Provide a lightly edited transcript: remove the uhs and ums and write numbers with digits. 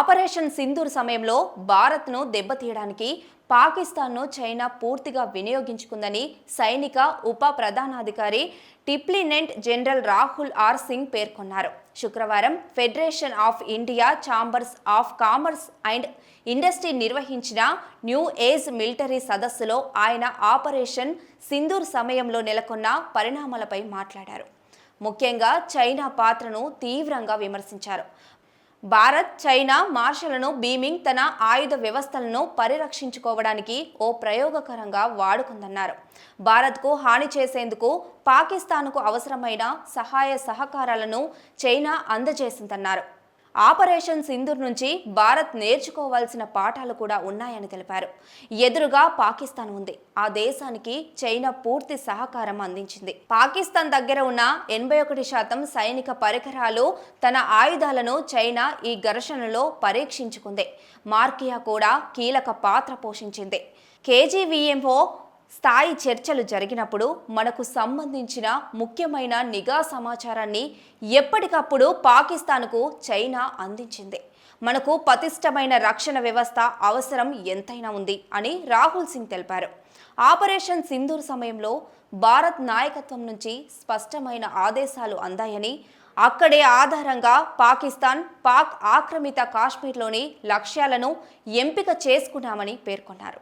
Operation Sindoor సమయంలో భారత్ను దెబ్బతీయడానికి పాకిస్తాన్ను China పూర్తిగా వినియోగించుకుందని సైనిక ఉప ప్రధానాధికారి lieutenant general Rahul R Singh పేర్కొన్నారు. శుక్రవారం federation of India chambers of commerce and industry నిర్వహించిన న్యూ ఏజ్ మిలిటరీ సదస్సులో ఆయన ఆపరేషన్ సింధూర్ సమయంలో నెలకొన్న పరిణామాలపై మాట్లాడారు. ముఖ్యంగా చైనా పాత్రను తీవ్రంగా విమర్శించారు. భారత్ చైనా మార్షలను బీమింగ్ తన ఆయుధ వ్యవస్థలను పరిరక్షించుకోవడానికి ఓ ప్రయోగకరంగా వాడుకుందన్నారు. భారత్కు హాని చేసేందుకు పాకిస్తాన్కు అవసరమైన సహాయ సహకారాలను చైనా అందజేసిందన్నారు. ఆపరేషన్ సింధూర్ నుంచి భారత్ నేర్చుకోవాల్సిన పాఠాలు కూడా ఉన్నాయని తెలిపారు. ఎదురుగా పాకిస్తాన్ ఉంది. ఆ దేశానికి చైనా పూర్తి సహకారం అందించింది. పాకిస్తాన్ దగ్గర ఉన్న 81% సైనిక పరికరాలు, తన ఆయుధాలను చైనా ఈ ఘర్షణలో పరీక్షించుకుంది. మార్కియా కూడా కీలక పాత్ర పోషించింది. కేజీవీఎంఓ స్థాయి చర్చలు జరిగినప్పుడు మనకు సంబంధించిన ముఖ్యమైన నిఘా సమాచారాన్ని ఎప్పటికప్పుడు పాకిస్తాన్కు చైనా అందించింది. మనకు పటిష్టమైన రక్షణ వ్యవస్థ అవసరం ఎంతైనా ఉంది అని రాహుల్ సింగ్ తెలిపారు. ఆపరేషన్ సింధూర్ సమయంలో భారత్ నాయకత్వం నుంచి స్పష్టమైన ఆదేశాలు అందాయని, అక్కడే ఆధారంగా పాక్ ఆక్రమిత కాశ్మీర్లోని లక్ష్యాలను ఎంపిక చేసుకున్నామని పేర్కొన్నారు.